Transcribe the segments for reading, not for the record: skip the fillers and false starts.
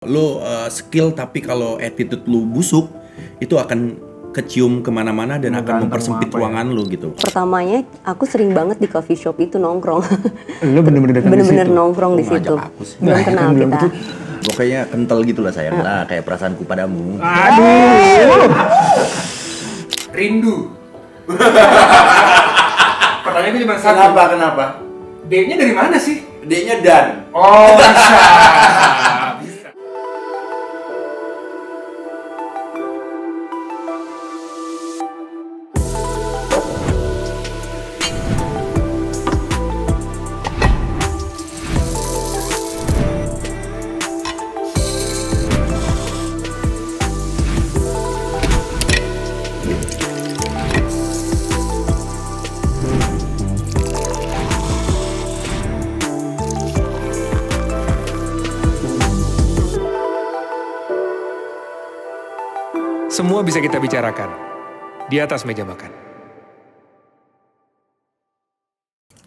Lo skill tapi kalau attitude lu busuk itu akan kecium kemana-mana dan akan mempersempit ruangan lu gitu. Pertamanya aku sering banget di coffee shop itu nongkrong. Lu bener-bener datang Bener-bener nongkrong di situ. Belum kenal kita. Pokoknya kental gitulah sayang lah kayak perasaanku padamu. Aduh. Rindu. Pertanyaannya cuma satu. Kenapa? D-nya dari mana sih? D-nya dan. Oh, bisa. Semua bisa kita bicarakan di atas meja makan.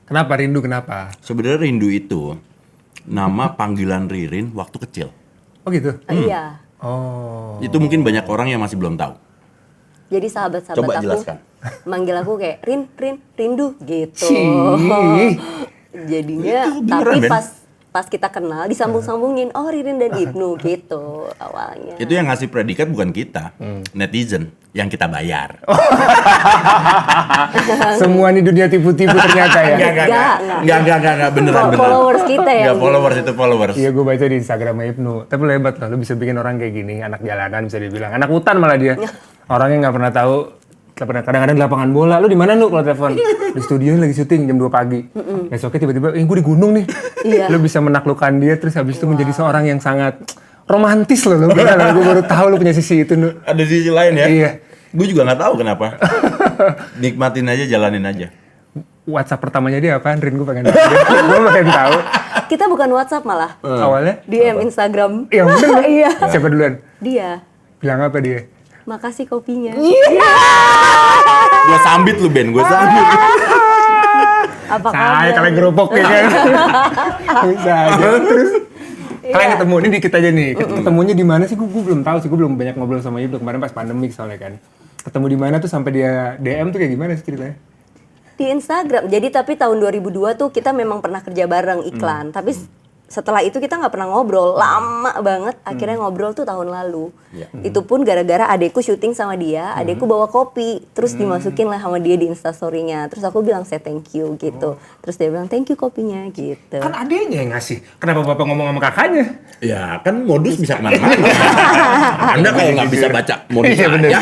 Kenapa rindu kenapa? Sebenarnya rindu itu nama panggilan Ririn waktu kecil. Oh gitu. Iya. Oh. Itu mungkin banyak orang yang masih belum tahu. Jadi sahabat-sahabat Coba aku jelaskan. manggil aku kayak Rindu gitu. Cih. Jadinya Itu beneran, tapi Ben? pas kita kenal disambung-sambungin, oh Ririn dan Ibnu gitu awalnya. Itu yang ngasih predikat bukan kita, netizen yang kita bayar. Semua nih dunia tipu-tipu ternyata ya. Enggak, beneran. Followers kita ya. Enggak, followers itu followers. Iya, gue baca di Instagram Ibnu. Tapi lo hebat lah, lo bisa bikin orang kayak gini, anak jalanan bisa dibilang, anak hutan malah dia. Orangnya nggak pernah tahu. Kadang-kadang di lapangan bola, lu di mana lu kalau telepon? Di studio lagi syuting jam 2 pagi. Besoknya tiba-tiba, gue di gunung nih. Iya. Lu bisa menaklukkan dia, terus habis itu menjadi seorang yang sangat romantis loh. Gue baru tahu lu punya sisi itu. Ada sisi lain ya? Iya. Gue juga nggak tahu kenapa. Nikmatin aja, jalanin aja. WhatsApp pertamanya dia apaan? Rin, gue pengen tahu. Gue pengen tahu. Kita bukan WhatsApp malah. Awalnya? DM Instagram. Iya bener. Iya. Siapa duluan? Dia. Bilang apa dia? Makasih kopinya. Gue sambit lu Ben, gue sambit. Apa Saya kabar? kalian gerobok ya kan? Bisa aja. Terus kalian ketemu, ini dikit aja nih. Ketemunya di mana sih? Gue belum tahu sih. Gue belum banyak ngobrol sama Ibnu kemarin pas pandemik soalnya kan. Ketemu di mana tuh sampai dia DM tuh kayak gimana sih ceritanya? Di Instagram. Jadi tapi tahun 2002 tuh kita memang pernah kerja bareng iklan. Tapi setelah itu kita nggak pernah ngobrol. Lama banget. Akhirnya ngobrol tuh tahun lalu. Itu pun gara-gara adekku syuting sama dia. Adekku bawa kopi. Terus dimasukin lah sama dia di Instastory-nya. Terus aku bilang say thank you gitu. Terus dia bilang thank you kopinya gitu. Kan adenya yang ngasih. Kenapa bapak ngomong sama kakaknya? Ya kan modus bisa kemana-mana. Anda kayak nggak bisa baca modus Iya bener. aja.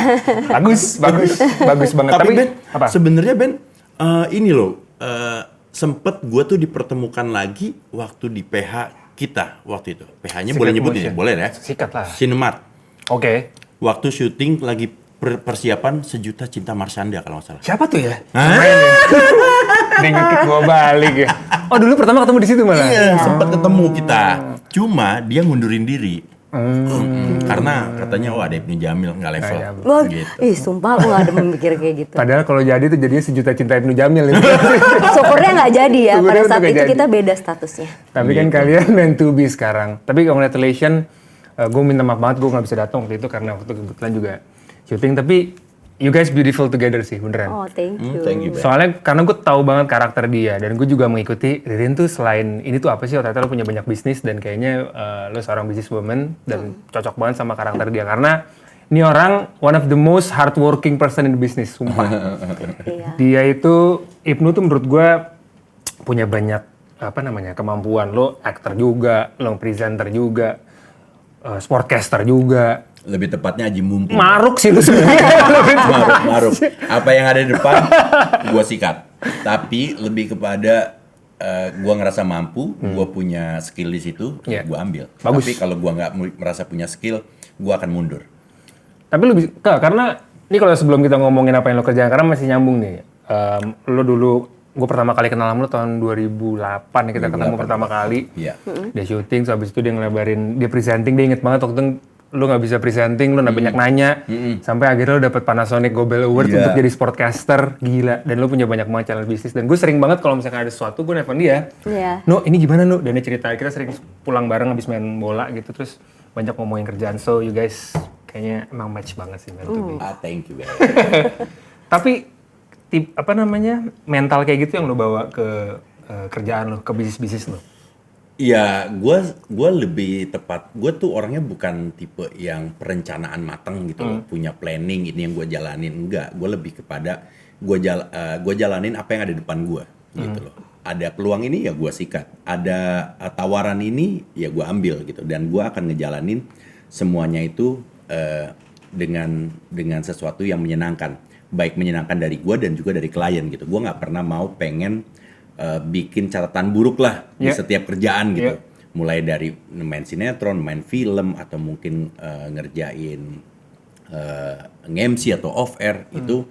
Bagus banget. Tapi Ben, apa? sebenarnya Ben, ini loh, sempet gue tuh dipertemukan lagi waktu di PH kita waktu itu. PH-nya boleh Secret nyebutin ya? Motion. Boleh ya? Sikat lah. Cinemat. Oke. Waktu syuting lagi persiapan Sejuta Cinta Marsyanda kalau nggak salah. Siapa tuh ya? Hah? Main ya? Dia ngekik gua balik ya. Oh dulu pertama ketemu di situ malah? Iya, sempat ketemu kita. Cuma dia ngundurin diri. Karena katanya ada Ibnu Jamil nggak level. Iya, Wah, Gitu. sumpah aku gak ada memikir kayak gitu. Padahal kalau jadi tuh jadinya Sejuta Cinta Ibnu Jamil itu. Syukurnya nggak jadi ya. Syukurnya Pada tuh saat nggak itu jadi. kita beda statusnya. Tapi kan kalian meant to be sekarang. Tapi congratulations, gue minta maaf banget gue nggak bisa datang waktu itu karena waktu kebetulan juga syuting. Tapi you guys beautiful together sih beneran. Oh, thank you. Thank you, Ben. Soalnya karena gue tahu banget karakter dia dan gue juga mengikuti Ririn tuh selain ini tuh apa sih ternyata lo punya banyak bisnis dan kayaknya lo seorang businesswoman dan cocok banget sama karakter dia karena ini orang one of the most hardworking person in the business, sumpah. Iya. Dia itu Ibnu tuh menurut gue punya banyak kemampuan. Lo aktor juga, lo presenter juga, sportcaster juga. Lebih tepatnya Haji Mumpung. Maruk sih lu sebenarnya. Maruk. Apa yang ada di depan, gua sikat. Tapi lebih kepada gua ngerasa mampu, gua punya skill di situ, Iya. gua ambil. Bagus. Tapi kalau gua nggak merasa punya skill, gua akan mundur. Tapi lu bisa, karena ini kalau sebelum kita ngomongin apa yang lo kerjain, karena masih nyambung nih. Lo dulu, gue pertama kali kenal sama lo tahun 2008 nih kita ketemu pertama kali. Iya. Dia syuting, so habis itu dia ngelebarin, dia presenting, dia inget banget waktu itu lu nggak bisa presenting, lu banyak nanya, sampai akhirnya lu dapet Panasonic Gobel Award Iya. untuk jadi sportcaster, gila. Dan lu punya banyak banget channel bisnis. Dan gue sering banget kalau misalkan ada sesuatu, gue nelfon dia. Iya. No, ini gimana no? Dan dia cerita, kita sering pulang bareng habis main bola gitu, terus banyak ngomongin kerjaan. So you guys kayaknya emang match banget sih, man to be. Thank you, man. Tapi mental kayak gitu yang lo bawa ke kerjaan lo, ke bisnis lo? Iya, gue lebih tepat. Gue tuh orangnya bukan tipe yang perencanaan matang gitu loh, punya planning ini yang gue jalanin. Enggak, gue lebih kepada gue jalanin apa yang ada di depan gue gitu loh. Ada peluang ini ya gue sikat, ada tawaran ini ya gue ambil gitu. Dan gue akan ngejalanin semuanya itu dengan sesuatu yang menyenangkan, baik menyenangkan dari gue dan juga dari klien gitu. Gue nggak pernah mau pengen bikin catatan buruk lah di setiap kerjaan gitu. Mulai dari main sinetron, main film, atau mungkin ngerjain nge-MC atau off air itu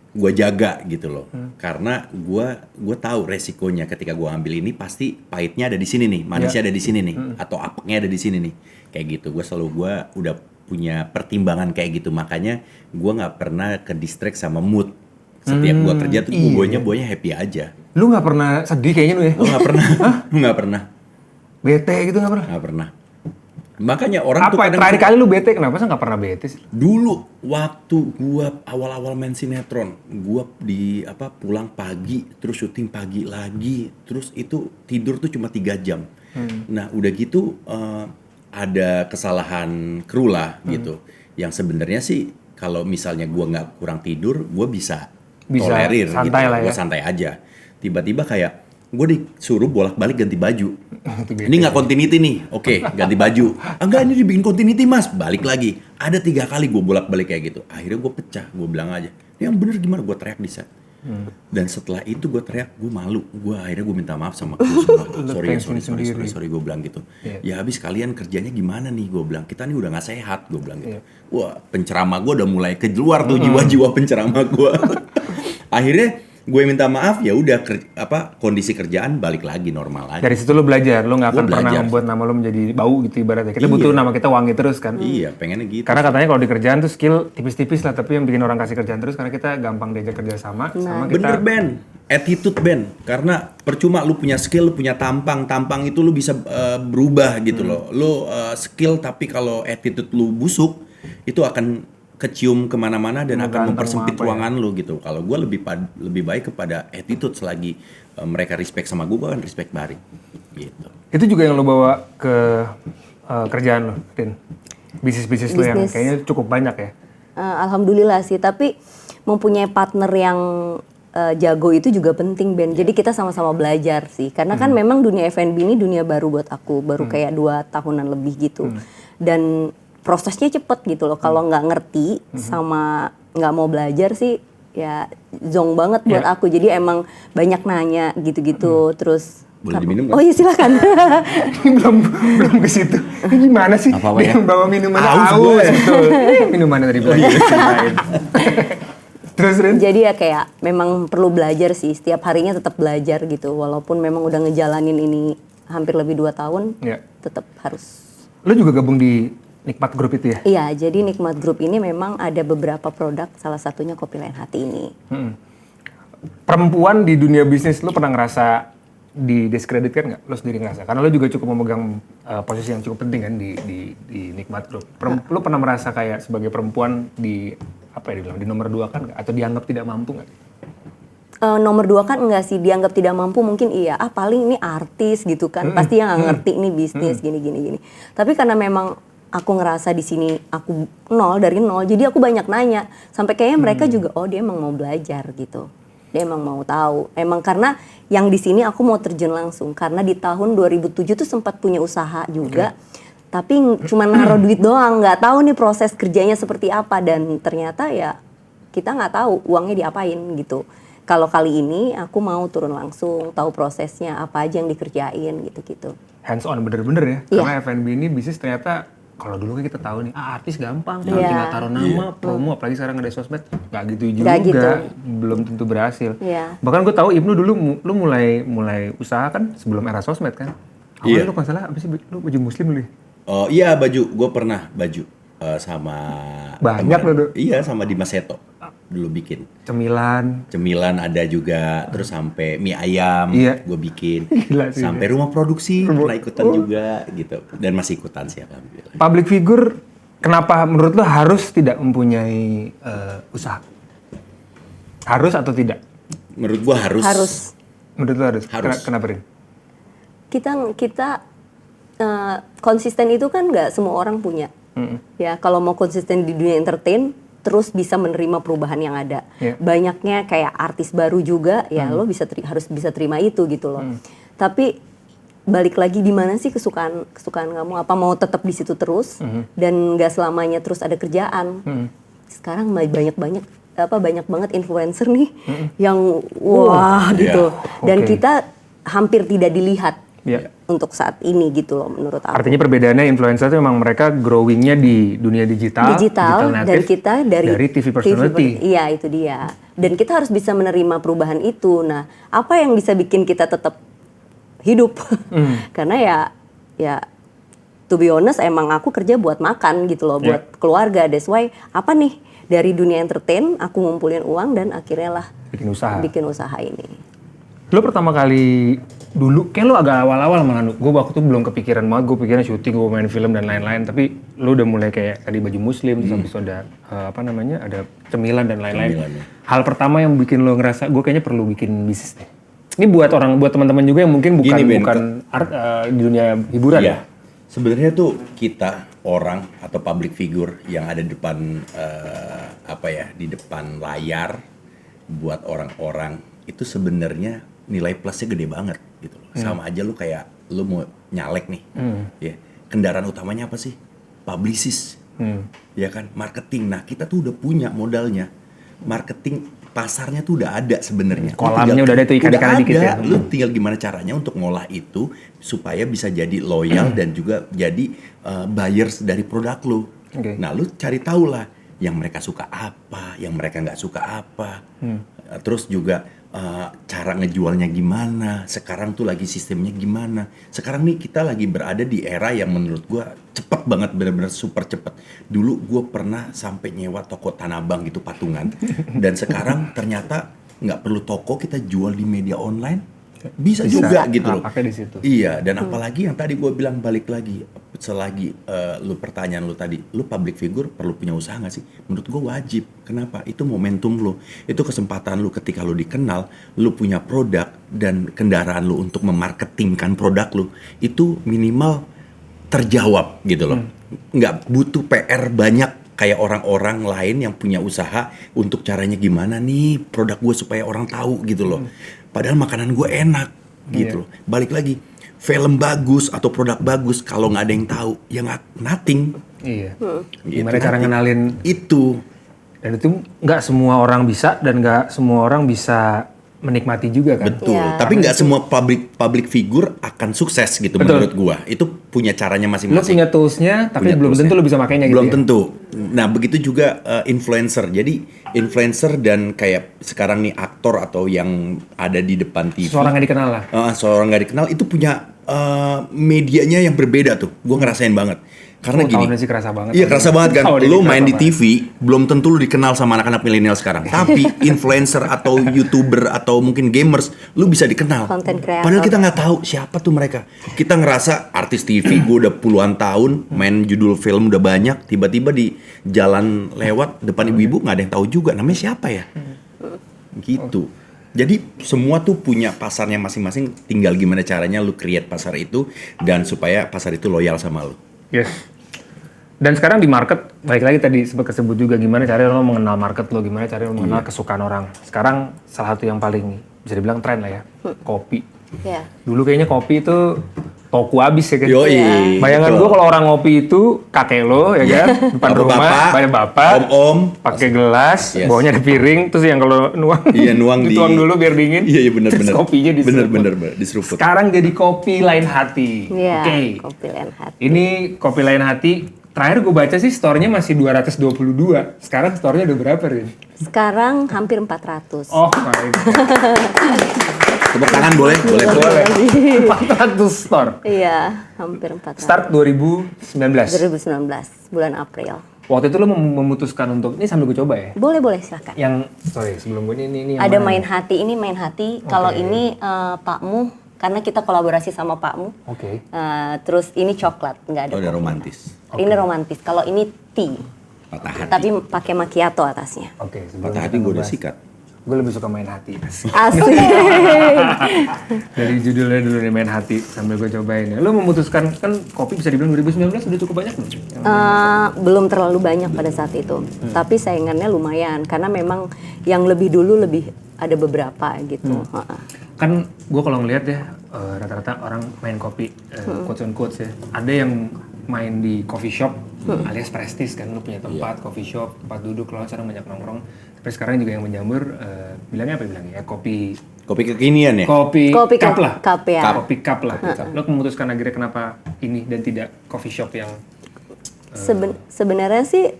gue jaga gitu loh. Karena gue tahu resikonya ketika gue ambil ini pasti pahitnya ada di sini nih, manisnya ada di sini nih, atau apeknya ada di sini nih. Kayak gitu. Gue udah punya pertimbangan kayak gitu. Makanya gue nggak pernah ke distract sama mood. Setiap gue kerja tuh gue happy aja. Lu nggak pernah sedih kayaknya lu ya? Gue nggak pernah. Nggak pernah. Bete gitu nggak pernah? Nggak pernah. Makanya orang tuh apa terakhir kali lu bete? Kenapa sih nggak pernah bete sih? Dulu waktu gue awal-awal main sinetron, gue pulang pagi, terus syuting pagi lagi, terus itu tidur tuh cuma 3 jam. Nah udah gitu ada kesalahan kru lah gitu, yang sebenarnya sih kalau misalnya gue nggak kurang tidur, gue bisa tolerir santai gitu, lah ya. gue santai aja. Tiba-tiba kayak gue disuruh bolak-balik ganti baju. Ini nggak continuity nih, oke ganti baju. Enggak, ini dibikin continuity mas, balik lagi. Ada 3 kali gue bolak-balik kayak gitu. Akhirnya gue pecah, gue bilang aja, yang bener gimana, gue teriak di set. Dan setelah itu gue teriak, gue malu. Akhirnya gue minta maaf sama kru semua. sorry, gue bilang gitu. Ya habis kalian kerjanya gimana nih, gue bilang. Kita nih udah nggak sehat, gue bilang gitu. Wah, penceramah gue udah mulai keluar tuh jiwa-jiwa penceramah gue. Akhirnya gue minta maaf, ya udah kondisi kerjaan balik lagi normal lagi. Dari situ lo belajar, lo nggak akan pernah belajar. membuat nama lo menjadi bau gitu ibaratnya. Kita butuh nama kita wangi terus kan. Iya, pengennya gitu. Karena katanya kalau di kerjaan tuh skill tipis-tipis lah, tapi yang bikin orang kasih kerjaan terus karena kita gampang diajak kerja sama kita. Bener Ben, attitude Ben. Karena percuma lu punya skill, lu punya tampang itu lu bisa berubah gitu loh. Lu skill tapi kalau attitude lu busuk, itu akan kecium kemana-mana dan akan mempersempit ruangan lu gitu. Kalau gue lebih baik kepada attitude, selagi mereka respect sama gue kan respect balik gitu. Itu juga yang lo bawa ke kerjaan lo, Rin? Bisnis lo yang kayaknya cukup banyak ya? Alhamdulillah sih, tapi mempunyai partner yang jago itu juga penting, Ben. Jadi kita sama-sama belajar sih. Karena kan memang dunia F&B ini dunia baru buat aku. Baru kayak 2 tahunan lebih gitu. Dan prosesnya cepet gitu loh. Kalau nggak ngerti sama nggak mau belajar sih, ya zong banget buat aku. Jadi emang banyak nanya gitu-gitu. Terus boleh diminum kan? Oh iya silakan. belum ke situ. Ini gimana sih? Apa-apa ya? Dia bawa minuman Aus aus. gue. Betul. Minuman dari belakang. Terus Rin? Jadi ya kayak memang perlu belajar sih. Setiap harinya tetap belajar gitu. Walaupun memang udah ngejalanin ini hampir lebih 2 tahun, tetap harus. Lo juga gabung di Nikmat Group itu ya? Iya, jadi Nikmat Group ini memang ada beberapa produk, salah satunya Kopi Lain Hati ini. Perempuan di dunia bisnis, lo pernah ngerasa didiskreditkan nggak? Lo sendiri ngerasa? Karena lo juga cukup memegang posisi yang cukup penting kan di Nikmat Group. Lo pernah merasa kayak sebagai perempuan di nomor 2 kan nggak? Atau dianggap tidak mampu nggak? Nomor 2 kan enggak sih, dianggap tidak mampu mungkin iya. Paling ini artis gitu kan, pasti yang nggak ngerti nih bisnis gini. Tapi karena memang aku ngerasa di sini aku dari nol, jadi aku banyak nanya. Sampai kayaknya mereka juga, dia emang mau belajar gitu. Dia emang mau tahu. Emang karena yang di sini aku mau terjun langsung. Karena di tahun 2007 tuh sempat punya usaha juga. Tapi cuma naruh duit doang, nggak tahu nih proses kerjanya seperti apa. Dan ternyata ya kita nggak tahu uangnya diapain gitu. Kalau kali ini aku mau turun langsung, tahu prosesnya apa aja yang dikerjain gitu-gitu. Hands on bener-bener ya. Iya. Karena F&B ini bisnis ternyata kalau dulu kan kita tahu nih, artis gampang, tinggal taruh nama, promo, apalagi sekarang ada sosmed, nggak gitu juga, belum tentu berhasil. Bahkan gue tahu Ibnu dulu, lu mulai usaha kan sebelum era sosmed kan? Awalnya lu nggak salah, apa sih, lu baju muslim dulu ya? Oh iya, gue pernah baju sama banyak lo. Iya, sama Dimas Seto. dulu bikin. Cemilan Ada juga, terus sampai mie ayam Iya. gue bikin. Gila sih, Sampai rumah produksi pernah ikutan juga gitu. Dan masih ikutan sih alhamdulillah. public figure. Kenapa menurut lo harus tidak mempunyai usaha? Harus atau tidak? Menurut gue Harus. Menurut lo harus. Harus. Kenapa, Rin? Kita konsisten itu kan nggak semua orang punya. Ya, kalau mau konsisten di dunia entertain, terus bisa menerima perubahan yang ada. Yeah. Banyaknya kayak artis baru juga, ya lo harus bisa terima itu gitu loh. Tapi balik lagi di mana sih kesukaan kamu? Apa mau tetap di situ terus dan nggak selamanya terus ada kerjaan? Sekarang banyak banget influencer nih yang wah gitu. Dan Oke. kita hampir tidak dilihat. Ya. Untuk saat ini gitu loh menurut aku. Artinya perbedaannya influencer itu memang mereka growingnya di dunia digital Dan native, kita dari TV personality. Iya, itu dia. Dan kita harus bisa menerima perubahan itu. Nah, apa yang bisa bikin kita tetap hidup? Karena ya to be honest emang aku kerja buat makan gitu loh, buat keluarga. That's why apa nih dari dunia entertain aku ngumpulin uang dan akhirnya lah bikin usaha ini. Lo pertama kali dulu, kayak lo agak awal-awal malah, gue waktu itu belum kepikiran banget, gue pikirnya syuting, gue main film dan lain-lain, tapi lo udah mulai kayak tadi baju muslim, terus habis itu ada ada cemilan dan lain-lain. Hal pertama yang bikin lo ngerasa, gue kayaknya perlu bikin bisnis deh. Ini buat teman-teman juga yang mungkin bukan di dunia hiburan. Iya. Sebenarnya tuh kita orang atau public figure yang ada di depan di depan layar buat orang-orang itu sebenarnya nilai plusnya gede banget gitu loh. Sama aja lu kayak lu mau nyalek nih. Ya. Kendaraan utamanya apa sih? Publicist. Ya kan? Marketing. Nah, kita tuh udah punya modalnya. Marketing pasarnya tuh udah ada sebenarnya. Kolamnya udah ada tuh, ikan-ikan dikit ya. Lu tinggal gimana caranya untuk ngolah itu supaya bisa jadi loyal dan juga jadi buyers dari produk lu. Okay. Nah, lu cari tahu lah yang mereka suka apa, yang mereka nggak suka apa. Terus juga cara ngejualnya gimana, sekarang tuh lagi sistemnya gimana. Sekarang nih kita lagi berada di era yang menurut gua cepet banget, bener-bener super cepet. Dulu gua pernah sampai nyewa toko Tanah Abang gitu patungan, dan sekarang ternyata nggak perlu toko, kita jual di media online bisa juga gitu loh. Pakai di situ. Iya, dan apalagi yang tadi gua bilang, balik lagi selagi pertanyaan lu tadi, lu public figure perlu punya usaha nggak sih? Menurut gue wajib. Kenapa? Itu momentum lu, itu kesempatan lu ketika lu dikenal, lu punya produk dan kendaraan lu untuk memarketingkan produk lu, itu minimal terjawab gitu loh. Nggak butuh PR banyak kayak orang-orang lain yang punya usaha untuk caranya gimana nih produk gue supaya orang tahu gitu loh. Padahal makanan gue enak gitu loh. Balik lagi, film bagus atau produk bagus kalau nggak ada yang tahu ya nothing. Iya. Gitu, Gimana cara ngenalin itu? Dan itu nggak semua orang bisa, dan nggak semua orang bisa menikmati juga kan. Betul. Ya, Tapi nggak semua public figure akan sukses gitu. Betul. Menurut gua. Itu punya caranya Lo masing-masing. punya toolsnya, tapi Punya belum toolsnya. tentu lo bisa makainya gitu. Belum ya? tentu. Nah, begitu juga influencer. Jadi influencer dan kayak sekarang nih aktor atau yang ada di depan TV. Seorang yang dikenal lah. Seorang nggak dikenal itu punya medianya yang berbeda tuh. Gue ngerasain banget. Karena gini. Tahunnya sih kerasa banget. Iya, kerasa banget kan. Tahunnya Lu kerasa main di banget. TV, belum tentu lu dikenal sama anak-anak milenial sekarang. Tapi influencer atau YouTuber atau mungkin gamers, lu bisa dikenal. Content creator. Padahal kita nggak tahu siapa tuh mereka. Kita ngerasa artis TV, gue udah puluhan tahun main judul film udah banyak, tiba-tiba di jalan lewat depan ibu-ibu nggak ada yang tahu juga namanya siapa ya. Gitu. Jadi semua tuh punya pasarnya masing-masing, tinggal gimana caranya lu create pasar itu dan supaya pasar itu loyal sama lu. Yes. Dan sekarang di market, balik lagi tadi sempat kesebut juga gimana caranya lo mengenal market lo, gimana caranya lo mengenal kesukaan orang. Sekarang salah satu yang paling bisa dibilang tren lah ya, kopi. Ya. Dulu kayaknya kopi itu toku abis ya kan. Yoi. Bayangan betul. gue kalau orang ngopi itu kakek lo ya kan, depan rumah, banyak bapak, om-om, pakai gelas, Yes. bawahnya ada piring, terus yang kalau nuang, iya nuang dituang dulu biar dingin. Iya benar-benar. Terus kopinya diseruput. Bener diseruput. Sekarang jadi kopi lain hati. Iya, Oke. kopi lain hati. Ini kopi lain hati. Terakhir gue baca sih store-nya masih 222. Sekarang store-nya udah berapa, Rin? Sekarang hampir 400. Oh my god. Tepuk tangan boleh? Boleh. 400 store. Iya, hampir 400. Start 2019. 2019, bulan April. waktu itu lo memutuskan untuk, ini sambil gue coba ya. Boleh silakan. Yang, sorry sebelum gue ini yang Ada mana main nih? hati, ini main hati. Kalau ini Pakmu, karena kita kolaborasi sama Pakmu. Oke. Terus ini coklat, nggak ada. Udah romantis. Ini romantis. Kalau ini tea, Patah hati. tapi pakai macchiato atasnya. Oke, sebelum Patah kita hati gue udah ngebahas. sikat. Gue lebih suka main hati. Asik. Dari judulnya dulu nih, main hati, sambil gue cobain ya. Lo memutuskan, kan kopi bisa dibilang 2019 udah cukup banyak belum? Belum terlalu banyak pada saat itu, tapi saingannya lumayan karena memang yang lebih dulu lebih ada beberapa gitu. Kan gue kalau ngeliat ya, rata-rata orang main kopi, quotes on quotes ya. Ada yang main di coffee shop, alias prestis kan, lu punya tempat coffee shop, tempat duduk, lo sekarang banyak nongkrong. Tapi sekarang juga yang menjamur, bilangnya apa bilangnya ya, kopi Kekinian ya? Kopi cup lah. cup ya. Kopi cup lah. Lo memutuskan akhirnya kenapa ini dan tidak coffee shop yang Sebenarnya sih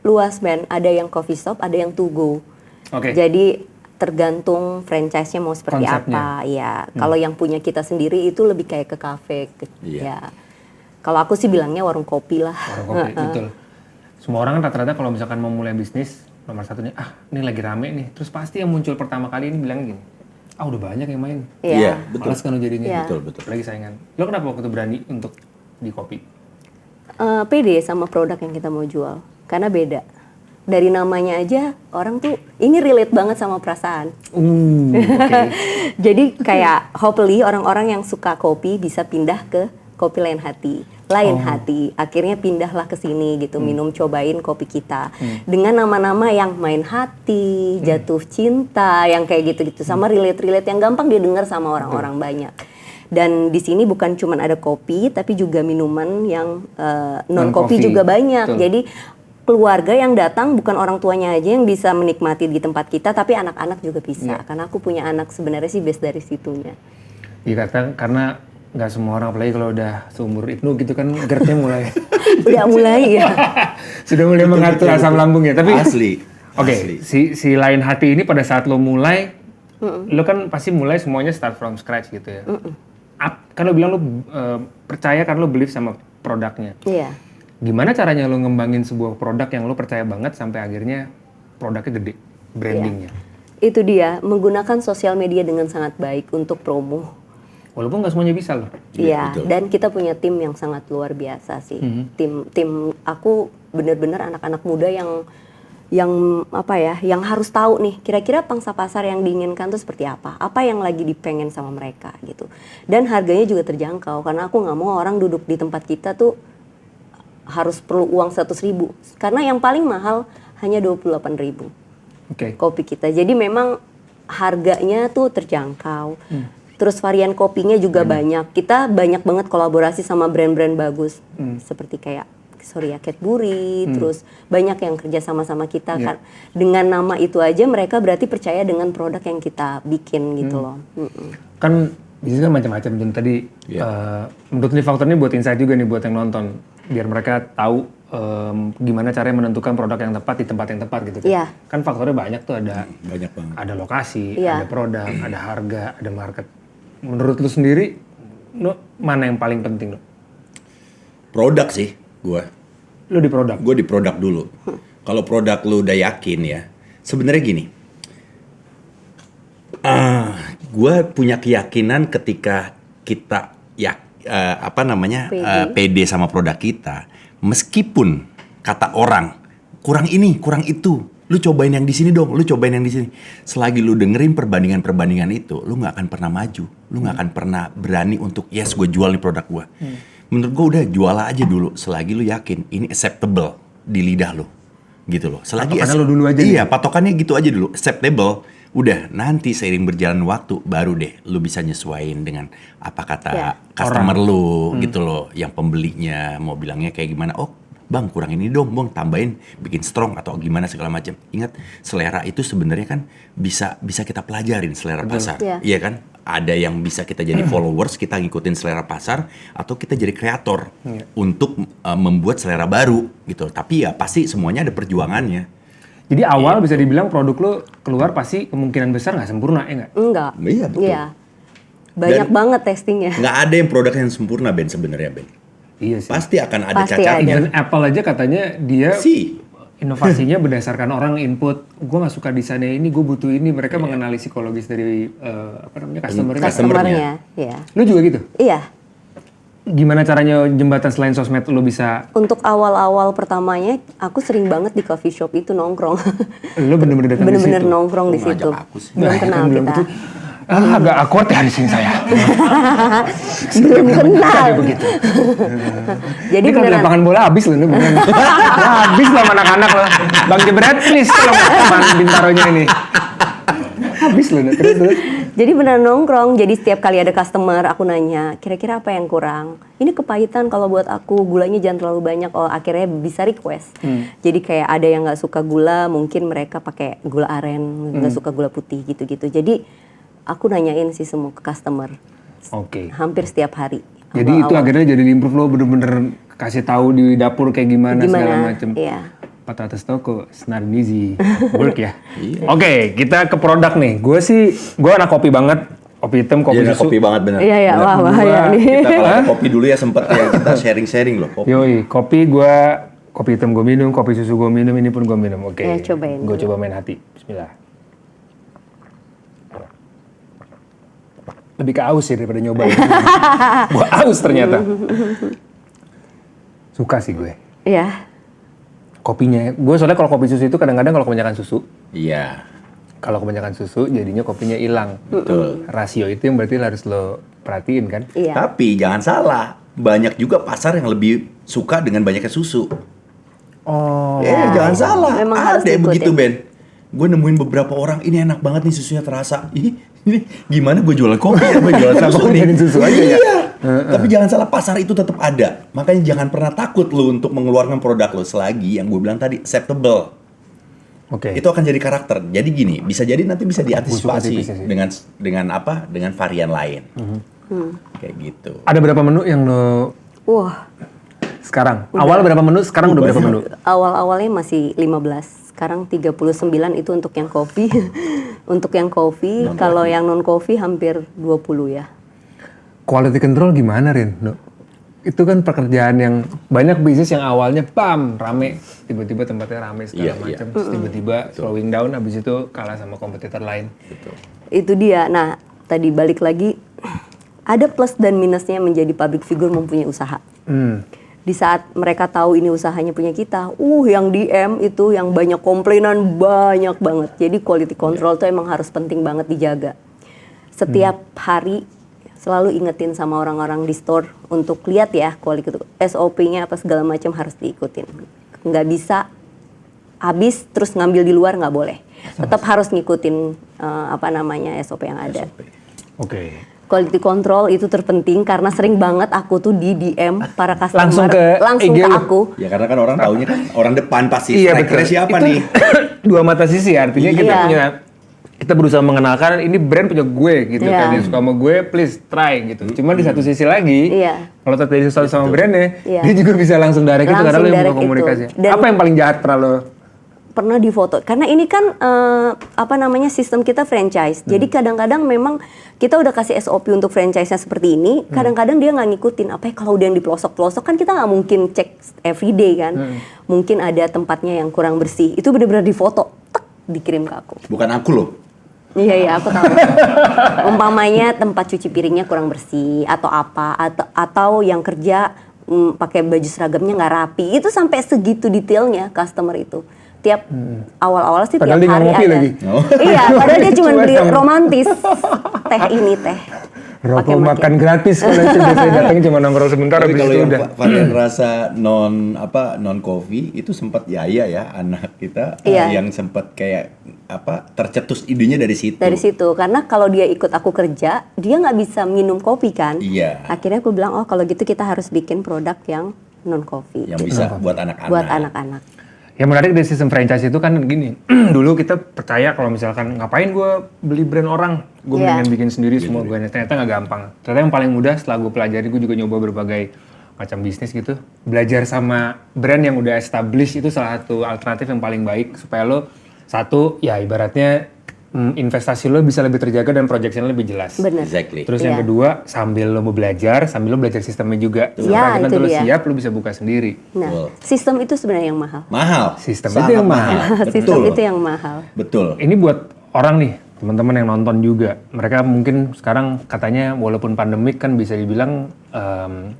luas Ben, ada yang coffee shop, ada yang to go. Oke. Jadi tergantung franchise-nya mau seperti Konsepnya. apa. Ya, kalau yang punya kita sendiri itu lebih kayak ke kafe. Iya. Ya. Kalau aku sih bilangnya warung kopi lah. warung kopi, betul. Semua orang kan rata-rata kalau misalkan mau mulai bisnis, nomor satunya, ini lagi rame nih. Terus pasti yang muncul pertama kali ini bilang gini, udah banyak yang main. Iya. betul. Malas kan lo jadinya. Iya. Betul. Lagi saingan. Lo kenapa waktu itu berani untuk di kopi? Pede sama produk yang kita mau jual, karena beda. Dari namanya aja orang tuh ini relate banget sama perasaan. Oke. Jadi kayak hopefully orang-orang yang suka kopi bisa pindah ke kopi lain hati. Akhirnya pindahlah ke sini gitu, minum cobain kopi kita. Dengan nama-nama yang main hati, jatuh cinta, yang kayak gitu-gitu sama relate-relate yang gampang didengar sama orang-orang banyak. Dan di sini bukan cuma ada kopi, tapi juga minuman yang non-kopi Non-coffee. juga banyak. Betul. Jadi keluarga yang datang bukan orang tuanya aja yang bisa menikmati di tempat kita, tapi anak-anak juga bisa. Karena aku punya anak sebenarnya sih base dari situnya. Iya karena nggak semua orang, apalagi kalau udah seumur Ibnu gitu kan, GERD-nya mulai Udah mulai ya. sudah mulai mengatur asam lambungnya. Tapi Asli. Oke, si lain hati ini pada saat lo mulai, lo kan pasti mulai semuanya start from scratch gitu ya. Kan lo bilang lo percaya karena lo believe sama produknya. Iya. Gimana caranya lo ngembangin sebuah produk yang lo percaya banget sampai akhirnya produknya gede, brandingnya? Itu dia, menggunakan sosial media dengan sangat baik untuk promo. Walaupun nggak semuanya bisa loh. Iya, betul. dan kita punya tim yang sangat luar biasa sih. Tim aku benar-benar anak-anak muda yang apa ya, yang harus tahu nih kira-kira pangsa pasar yang diinginkan tuh seperti apa yang lagi dipengen sama mereka gitu. Dan harganya juga terjangkau karena aku nggak mau orang duduk di tempat kita tuh harus perlu uang 100.000 karena yang paling mahal hanya 28.000 Oke. kopi kita. Jadi memang harganya tuh terjangkau. Terus varian kopinya juga banyak. Kita banyak banget kolaborasi sama brand-brand bagus. Seperti kayak Cadbury, terus banyak yang kerja sama-sama kita kan. Dengan nama itu aja mereka berarti percaya dengan produk yang kita bikin gitu loh. Kan bisnis kan macam-macam. Dan tadi menurut ini faktor ini buat insight juga nih buat yang nonton, biar mereka tahu gimana caranya menentukan produk yang tepat di tempat yang tepat gitu kan. Iya. Kan faktornya banyak tuh, ada Banyak banget. ada lokasi, Iya. ada produk, ada harga, ada market. Menurut lu sendiri, mana yang paling penting lo? Produk sih gue. Lu di produk. Gue di produk dulu. Kalau produk lu udah yakin ya, sebenarnya gini. Gue punya keyakinan ketika kita pede sama produk kita, meskipun kata orang kurang ini, kurang itu, lu cobain yang di sini dong, lu cobain yang di sini. Selagi lu dengerin perbandingan itu, lu nggak akan pernah maju, lu nggak akan pernah berani untuk yes gue jual nih produk gue. Menurut gue udah jual aja dulu, selagi lu yakin ini acceptable di lidah lu, gitu loh. Selagi Patokannya lu dulu aja iya, patokannya gitu aja dulu, acceptable. Udah, nanti seiring berjalan waktu baru deh lu bisa nyesuaiin dengan apa kata customer lu gitu loh, yang pembelinya mau bilangnya kayak gimana. Oh, Bang, kurang ini dong, Bang, tambahin, bikin strong atau gimana segala macam. Ingat, selera itu sebenarnya kan bisa kita pelajarin selera pasar. Iya kan? Ada yang bisa kita jadi followers, kita ngikutin selera pasar, atau kita jadi kreator untuk membuat selera baru gitu. Tapi ya pasti semuanya ada perjuangannya. Jadi awal bisa dibilang produk lo keluar pasti kemungkinan besar nggak sempurna, ya nggak? Enggak. Iya, betul. Iya. Banyak banget testingnya. Nggak ada yang produk yang sempurna, Ben, sebenarnya, Ben. Iya sih. Pasti akan ada Pasti cacatnya. Even Apple aja katanya dia Sih. inovasinya berdasarkan orang input. Gue nggak suka desainnya ini, gue butuh ini. Mereka mengenali psikologis dari customer-nya. Customer-nya, ya. Lu juga gitu? Iya. Gimana caranya jembatan selain sosmed lu bisa? Untuk awal-awal pertamanya, aku sering banget di coffee shop itu nongkrong. Lu bener-bener datang di situ? Bener-bener nongkrong di Lu ngajak situ. aku sih. Belum kenal belum kita. agak awkward ya di sini saya. Belum kenal. Kayak begitu. Jadi Ini kalau beneran. lapangan bola habis loh, ini beneran. Ya, habis loh sama anak-anak loh. Bang Jebret, please tolong teman Bintaronya ini. Habis loh, terus. Jadi beneran nongkrong. Jadi setiap kali ada customer, aku nanya, kira-kira apa yang kurang? Ini kepahitan kalau buat aku, gulanya jangan terlalu banyak. Oh, akhirnya bisa request. Jadi kayak ada yang nggak suka gula, mungkin mereka pakai gula aren, nggak suka gula putih gitu-gitu. Jadi aku nanyain sih semua ke customer. Oke. Hampir setiap hari. Jadi itu akhirnya jadi improve lo bener-bener kasih tahu di dapur kayak gimana segala macem. Iya. Patatas toko, it's not easy work ya. Oke, kita ke produk nih. Gue anak kopi banget. Kopi hitam, kopi Iya, susu. kopi banget bener. Iya, iya, Bener. wah bahaya nih. Kita kalau ada kopi dulu ya sempet ya kita sharing-sharing loh kopi. Yoi, kopi hitam gue minum, kopi susu gue minum, ini pun gue minum. Oke. Ya, cobain Gue dulu. coba main hati. Bismillah. Lebih ke aus sih daripada nyoba. Gue aus ternyata. Suka sih gue. Iya. Kopinya, gue soalnya kalau kopi susu itu kadang-kadang kalau kebanyakan susu, Iya. kalau kebanyakan susu jadinya kopinya hilang. Betul. Rasio itu yang berarti harus lo perhatiin kan. Iya. Tapi jangan salah, banyak juga pasar yang lebih suka dengan banyaknya susu. Oh. Jangan salah. Memang ada harus yang diikutin. begitu Ben. Gue nemuin beberapa orang, ini enak banget nih susunya terasa. Ini gimana gue jualan kopi ya, gue jualan susu nih. Jadi susu aja ya? Iya. Tapi jangan salah, pasar itu tetap ada. Makanya jangan pernah takut lu untuk mengeluarkan produk lu selagi yang gue bilang tadi acceptable. Oke. Itu akan jadi karakter. Jadi gini, bisa jadi nanti bisa tipisnya diantisipasi sih. dengan apa? Dengan varian lain. Kayak gitu. Ada berapa menu yang lo Wah, sekarang? Awal berapa menu, sekarang udah berapa menu? awal-awalnya masih 15. Sekarang 39 itu untuk yang kopi. Untuk yang kopi, kalau yang non kopi hampir 20 ya. Quality control gimana, Rin? No? Itu kan pekerjaan yang banyak bisnis yang awalnya bam, rame. Tiba-tiba tempatnya rame segala Iya, macam. Terus tiba-tiba slowing down, abis itu kalah sama kompetitor lain. Itu dia. Nah, tadi balik lagi, ada plus dan minusnya menjadi public figure mempunyai usaha. Di saat mereka tahu ini usahanya punya kita, yang DM itu yang banyak komplainan banyak banget. Jadi quality control tuh emang harus penting banget dijaga. Setiap hari selalu ingetin sama orang-orang di store untuk lihat ya quality SOP-nya apa segala macam harus diikutin. Nggak bisa habis terus ngambil di luar, nggak boleh. Tetap harus ngikutin SOP yang ada. Oke. Quality control itu terpenting karena sering banget aku tuh di DM para customer Langsung ke IG ke lu. aku. Ya karena kan orang taunya kan orang depan pasti. Iya strikernya betul. siapa Itu nih? dua mata sisi, artinya Iya. kita berusaha mengenalkan ini brand punya gue gitu Iya. kan, yang suka sama gue please try gitu. Cuma di satu sisi lagi, Iya. kalau terjadi sesuatu sama brandnya, Iya. dia juga bisa langsung direct itu karena Langsung lo yang direct buka komunikasi. itu. Dan- Apa yang paling jahat pernah lo? Pernah difoto karena ini kan sistem kita franchise. Jadi kadang-kadang memang kita udah kasih SOP untuk franchise-nya seperti ini, kadang-kadang dia nggak ngikutin. Apa ya kalau udah yang di pelosok-pelosok kan kita nggak mungkin cek everyday kan. Mungkin ada tempatnya yang kurang bersih. Itu benar-benar difoto, tek, dikirim ke aku. Bukan aku loh. Iya, aku tahu. Umpamanya tempat cuci piringnya kurang bersih atau apa, atau yang kerja pakai baju seragamnya nggak rapi. Itu sampai segitu detailnya customer itu. Tiap awal-awal sih Padahal tiap dia nggak hari ngopi ada. lagi. Iya, padahal dia cuma beli Cuek. romantis. Teh ini teh. Rokok Pakai makan gratis kalau itu biasanya datang cuma nongkrong sebentar Tapi habis kalau itu yang udah. varian rasa non coffee itu sempat Yaya ya anak kita Iya. yang sempat kayak tercetus idenya dari situ. Dari situ, karena kalau dia ikut aku kerja, dia nggak bisa minum kopi kan. Iya. Akhirnya aku bilang, oh kalau gitu kita harus bikin produk yang non coffee. Yang bisa buat anak-anak. Buat anak-anak. Yang menarik dari sistem franchise itu kan gini, dulu kita percaya kalau misalkan ngapain gue beli brand orang, gue Iya. mendingan bikin sendiri semua gue. Ternyata nggak gampang. Ternyata yang paling mudah setelah gue pelajari, gue juga nyoba berbagai macam bisnis gitu. Belajar sama brand yang udah established itu salah satu alternatif yang paling baik supaya lo satu ya ibaratnya investasi lo bisa lebih terjaga dan projection lebih jelas. Bener. Exactly. Terus yang Iya. kedua, sambil lo mau belajar, sambil lo belajar sistemnya juga. Iya, Karena itu lo dia. siap, lo bisa buka sendiri. Nah, Betul. sistem itu sebenarnya yang mahal. Mahal. Sistem Sangat itu yang mahal. Sistem Betul. itu yang mahal. Betul. Ini buat orang nih, teman-teman yang nonton juga. Mereka mungkin sekarang katanya walaupun pandemik kan bisa dibilang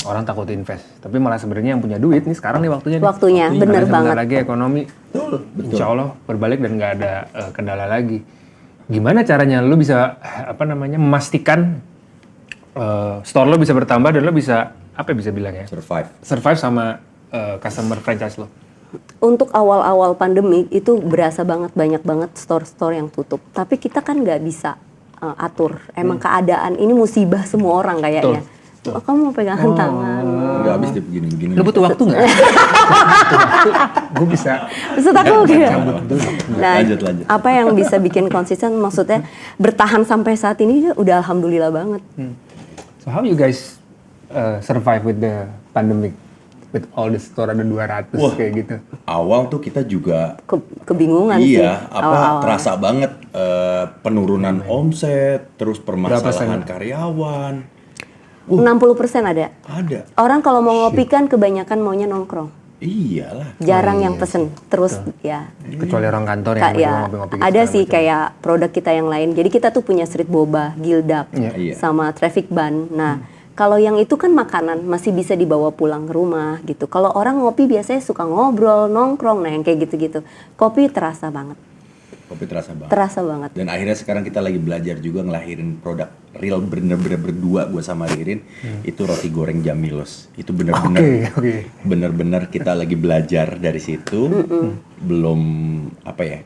orang takut invest. Tapi malah sebenarnya yang punya duit nih sekarang nih waktunya. nih. Waktunya, Karena bener sebentar banget. lagi ekonomi, Betul. insya Allah berbalik dan nggak ada kendala lagi. Gimana caranya lo bisa memastikan store lo bisa bertambah dan lo bisa bisa bilang ya survive sama customer franchise lo. Untuk awal-awal pandemi itu berasa banyak banget store-store yang tutup. Tapi kita kan nggak bisa atur. Emang keadaan ini musibah semua orang kayaknya. Oh, kamu mau pegangan tangan. Enggak habis dia begini-begini. Lo butuh waktu nggak? Gue bisa. Maksud aku gitu. Nah, Lanjut. apa yang bisa bikin konsisten? Maksudnya bertahan sampai saat ini udah alhamdulillah banget. So how you guys survive with the pandemic? With all the store ada 200 Wah. kayak gitu. Awal tuh kita juga Kebingungan sih. iya, terasa banget penurunan omset, terus permasalahan karyawan. 60% ada. Ada. Orang kalau mau ngopi kan kebanyakan maunya nongkrong. Iyalah. Jarang yang pesen. Terus ya. Kecuali orang kantor yang Ya, ngopi-ngopi gitu ada segala sih macam. kayak produk kita yang lain. Jadi kita tuh punya street boba, gildak, Iya. sama traffic ban. Nah, kalau yang itu kan makanan masih bisa dibawa pulang ke rumah gitu. Kalau orang ngopi biasanya suka ngobrol, nongkrong, nah yang kayak gitu-gitu. Kopi terasa banget, Kopi terasa banget. terasa banget. Dan akhirnya sekarang kita lagi belajar juga ngelahirin produk real bener-bener berdua gue sama Ririn. Itu roti goreng Jamilos. Itu bener-bener Oke. bener-bener kita lagi belajar dari situ. Belum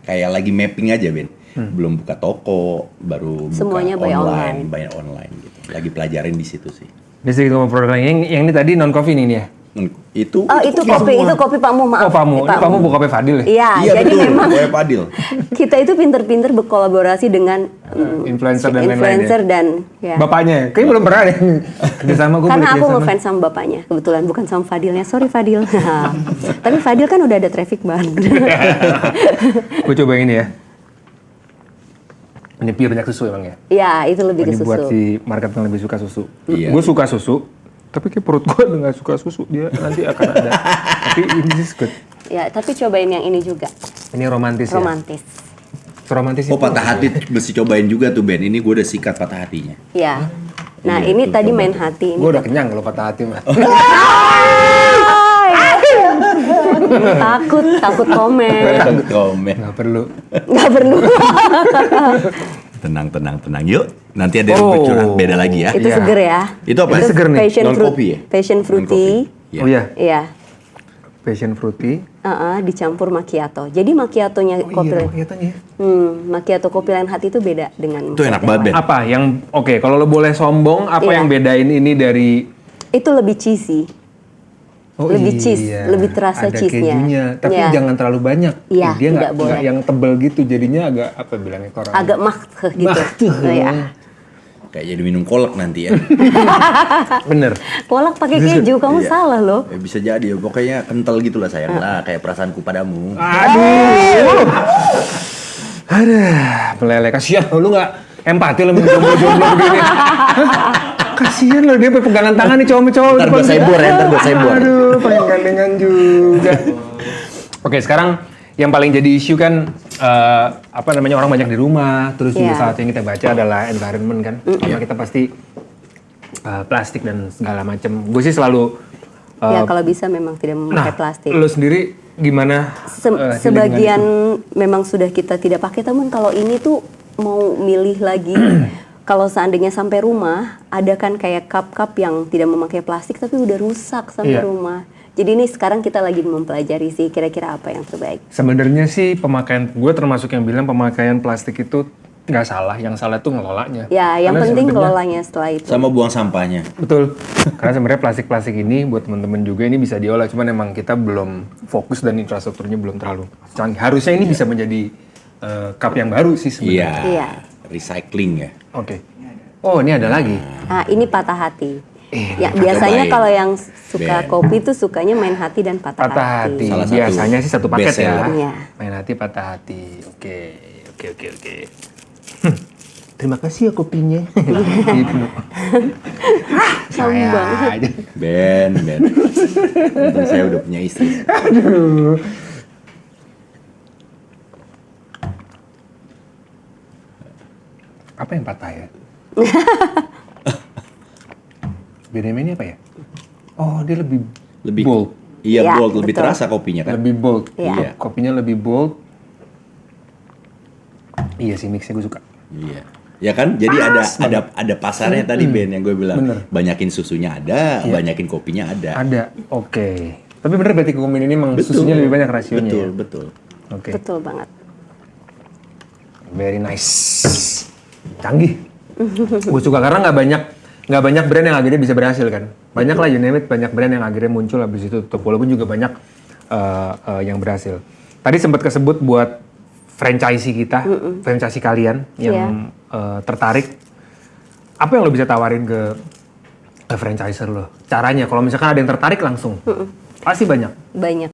kayak lagi mapping aja Ben. Belum buka toko, baru buka Semuanya by online. banyak online gitu. Lagi pelajarin di situ sih. Di situ ngomong produk lain. Yang ini tadi non coffee nih ya. Itu Oh itu kopi Pak Mu, maaf. Oh Pamu, ini Pamu buka kopi Fadil ya? Iya, Iya jadi betul, memang Boy Padil. kita itu pinter-pinter berkolaborasi dengan Influencer dan lain-lain influencer ya? dan ya. Bapaknya, kayaknya belum pernah deh kerjasama gue. Karena aku ngefans sama bapaknya, kebetulan bukan sama Fadilnya. Sorry Fadil. Tapi Fadil kan udah ada traffic ban. Gue coba yang ini ya. Ini biar banyak susu emang ya? Ya, itu lebih Ini ke buat susu. si market yang lebih suka susu. Iya. Gue suka susu, tapi kayak perut gue nggak suka susu. Dia nanti akan ada. Tapi ini is good. Ya, tapi cobain yang ini juga. Ini romantis, Romantis. ya? Romantis Oh itu patah hati mesti cobain juga tuh Ben. Ini gue udah sikat patah hatinya. Ya. Nah, Iya, ini tuh, tadi coba main tuh. hati ini. Gue udah kenyang kalau patah hati mah. Takut komen. Komen. Nggak perlu. Nggak perlu. Tenang. Yuk, nanti ada yang bercurhat beda lagi ya. Itu Iya. seger ya. Itu apa? Ini seger nih. Passion fruit. Non-kopi ya? Passion fruity. Iya. Oh iya, Iya. passion fruity. Dicampur macchiato. Jadi macchiatonya kopi. Iya, kelihatannya. Macchiato kopi lain hati itu beda dengan Itu enak macchiato banget, Ben. yang lain. Apa yang oke? Kalau lo boleh sombong, apa Iya. yang bedain ini dari? Itu lebih cheesy. Oh Lebih cheese, lebih terasa ada cheese-nya. kejunya, tapi Iya. jangan terlalu banyak. Iya, Dia tidak nggak boleh. yang tebel gitu, jadinya agak apa bilangnya ke orang? Agak gitu. Oh, ya. Kayak jadi minum kolak nanti ya. Bener. Kolak pakai keju, kamu Iya. salah loh. Bisa jadi ya, pokoknya kental gitu lah sayang lah, kayak perasaanku padamu. Aduh. Aduh, meleleh. Kasihan lu nggak empati lo minum jomblo-jomblo begini. Hah? Kasihan lo dia pegangan tangan nih cowok-cowok. Ntar gue sebor ya, ntar gue sebor. Aduh, pengen gandengan juga. Oke, sekarang yang paling jadi isu kan orang banyak di rumah, terus juga Iya. saat yang kita baca adalah environment kan. Karena kita pasti plastik dan segala macam. Gue sih selalu Ya kalau bisa memang tidak memakai plastik. lo sendiri gimana? Sebagian memang sudah kita tidak pakai, namun kalau ini tuh mau milih lagi. Kalau seandainya sampai rumah, ada kan kayak cup-cup yang tidak memakai plastik tapi udah rusak sampai Iya. rumah. Jadi ini sekarang kita lagi mempelajari sih kira-kira apa yang terbaik. Sebenarnya sih pemakaian, gue termasuk yang bilang pemakaian plastik itu nggak salah, yang salah tuh ngelolanya. Ya, yang Karena penting sebenarnya- kelolanya setelah itu. Sama buang sampahnya. Betul. Karena sebenarnya plastik-plastik ini buat teman-teman juga ini bisa diolah, cuman emang kita belum fokus dan infrastrukturnya belum terlalu canggih. Harusnya ini bisa menjadi cup yang baru sih sebenarnya. Iya. Recycling ya. Oke. Oh, ini ada lagi. Nah, ini patah hati. Ya, cobain. biasanya kalau yang suka Ben. kopi tuh sukanya main hati dan patah, Patah hati. Salah satu Biasanya sih satu paket best ya. seller. Iya. Main hati patah hati. Oke. Terima kasih ya kopinya. Gitu. Saya aja. Ben. Untung saya udah punya istri. Aduh. Apa yang patah ya? Bedanya ini apa ya? Oh, dia lebih bold. Iya, Ya, bold, lebih betul. terasa kopinya kan. Lebih bold. Iya. Kopinya lebih bold. Iya sih, mixnya gue suka. Iya. Ya kan? Jadi ada pasarnya tadi Ben yang gue bilang. Bener. Banyakin susunya ada, banyakin kopinya ada. Ada. Oke. Tapi bener berarti Kumin ini emang susunya lebih banyak rasionya. Betul, Ya? betul. Oke. Betul banget. Very nice. Canggih. Gue suka karena nggak banyak brand yang akhirnya bisa berhasil kan. Banyak lah, you name it, banyak brand yang akhirnya muncul habis itu tutup. Walaupun juga banyak yang berhasil. Tadi sempat kesebut buat franchisee kita, franchisee kalian yang tertarik. Apa yang lo bisa tawarin ke franchiser lo? Caranya, kalau misalkan ada yang tertarik langsung, pasti banyak. Banyak.